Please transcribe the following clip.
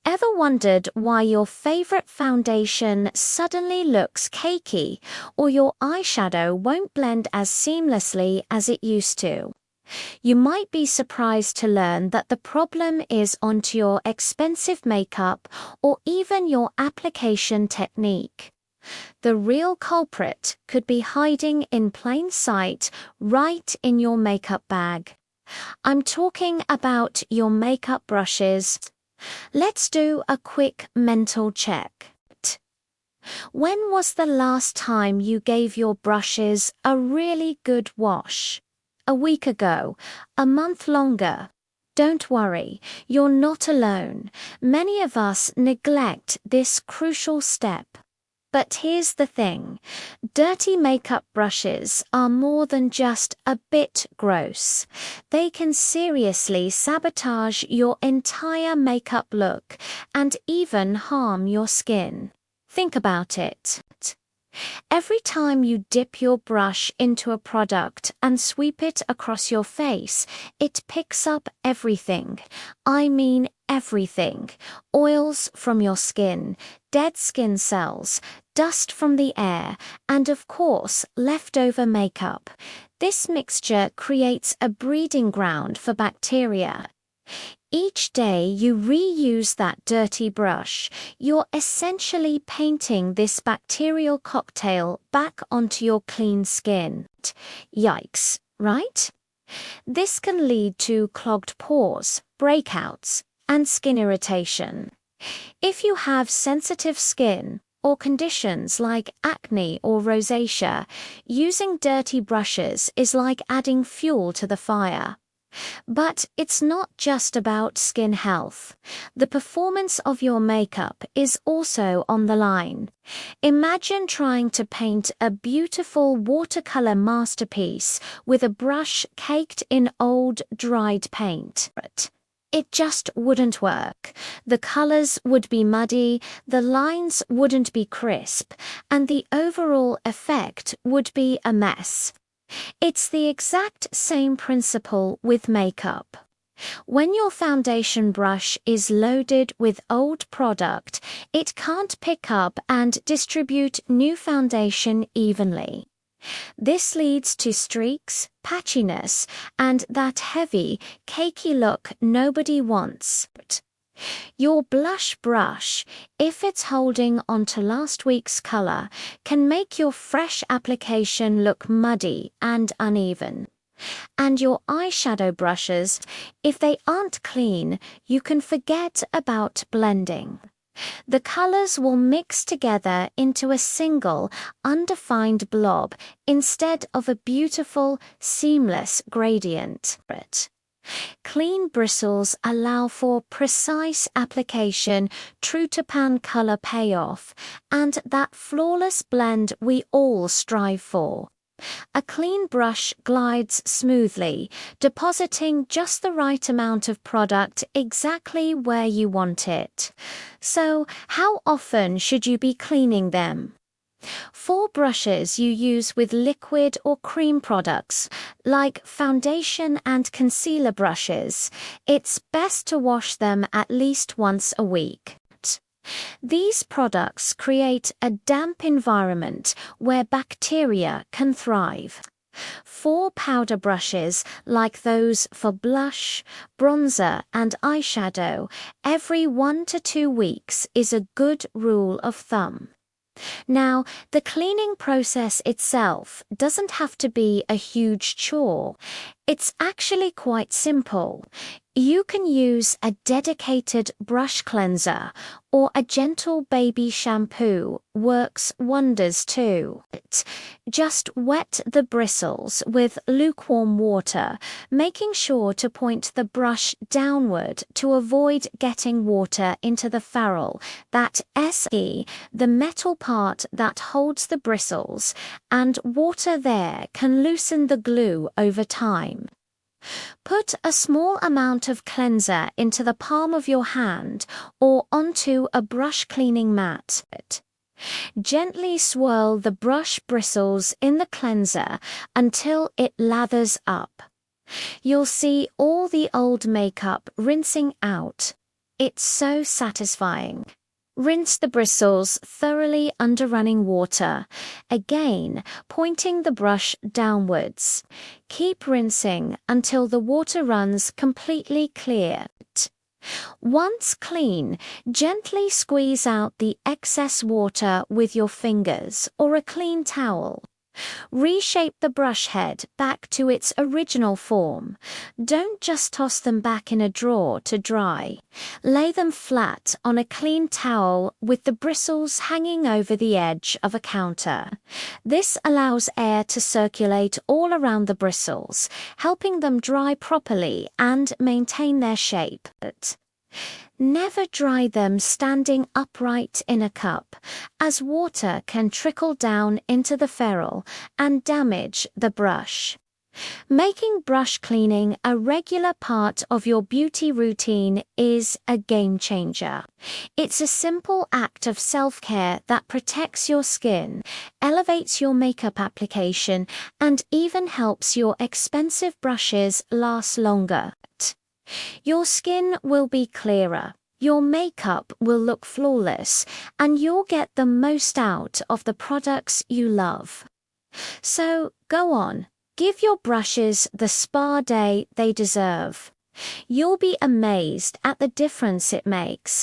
Ever wondered why your favorite foundation suddenly looks cakey or your eyeshadow won't blend as seamlessly as it used to? You might be surprised to learn that the problem is onto your expensive makeup or even your application technique. The real culprit could be hiding in plain sight right in your makeup bag. I'm talking about your makeup brushes. Let's do a quick mental check. When was the last time you gave your brushes a really good wash? A week ago? A month longer? Don't worry, you're not alone. Many of us neglect this crucial step. But here's the thing, dirty makeup brushes are more than just a bit gross. They can seriously sabotage your entire makeup look and even harm your skin. Think about it. Every time you dip your brush into a product and sweep it across your face, it picks up everything. I mean everything. Oils from your skin, dead skin cells, dust from the air, and of course, leftover makeup. This mixture creates a breeding ground for bacteria. Each day you reuse that dirty brush, you're essentially painting this bacterial cocktail back onto your clean skin. Yikes, right? This can lead to clogged pores, breakouts, and skin irritation. If you have sensitive skin or conditions like acne or rosacea, using dirty brushes is like adding fuel to the fire. But it's not just about skin health. The performance of your makeup is also on the line. Imagine trying to paint a beautiful watercolor masterpiece with a brush caked in old, dried paint. It just wouldn't work. The colors would be muddy, the lines wouldn't be crisp, and the overall effect would be a mess. It's the exact same principle with makeup. When your foundation brush is loaded with old product, it can't pick up and distribute new foundation evenly. This leads to streaks, patchiness, and that heavy, cakey look nobody wants. Your blush brush, if it's holding onto last week's color, can make your fresh application look muddy and uneven. And your eyeshadow brushes, if they aren't clean, you can forget about blending. The colors will mix together into a single, undefined blob instead of a beautiful, seamless gradient. Clean bristles allow for precise application, true-to-pan color payoff, and that flawless blend we all strive for. A clean brush glides smoothly, depositing just the right amount of product exactly where you want it. So, how often should you be cleaning them? For brushes you use with liquid or cream products, like foundation and concealer brushes, it's best to wash them at least once a week. These products create a damp environment where bacteria can thrive. For powder brushes, like those for blush, bronzer, and eyeshadow, every 1 to 2 weeks is a good rule of thumb. Now, the cleaning process itself doesn't have to be a huge chore. It's actually quite simple. You can use a dedicated brush cleanser or a gentle baby shampoo works wonders too. Just wet the bristles with lukewarm water, making sure to point the brush downward to avoid getting water into the ferrule, that SE, the metal part that holds the bristles, and water there can loosen the glue over time. Put a small amount of cleanser into the palm of your hand or onto a brush cleaning mat. Gently swirl the brush bristles in the cleanser until it lathers up. You'll see all the old makeup rinsing out. It's so satisfying. Rinse the bristles thoroughly under running water, again pointing the brush downwards. Keep rinsing until the water runs completely clear. Once clean, gently squeeze out the excess water with your fingers or a clean towel. Reshape the brush head back to its original form. Don't just toss them back in a drawer to dry. Lay them flat on a clean towel with the bristles hanging over the edge of a counter. This allows air to circulate all around the bristles, helping them dry properly and maintain their shape. Never dry them standing upright in a cup, as water can trickle down into the ferrule and damage the brush. Making brush cleaning a regular part of your beauty routine is a game changer. It's a simple act of self-care that protects your skin, elevates your makeup application, and even helps your expensive brushes last longer. Your skin will be clearer, your makeup will look flawless, and you'll get the most out of the products you love. So go on, give your brushes the spa day they deserve. You'll be amazed at the difference it makes.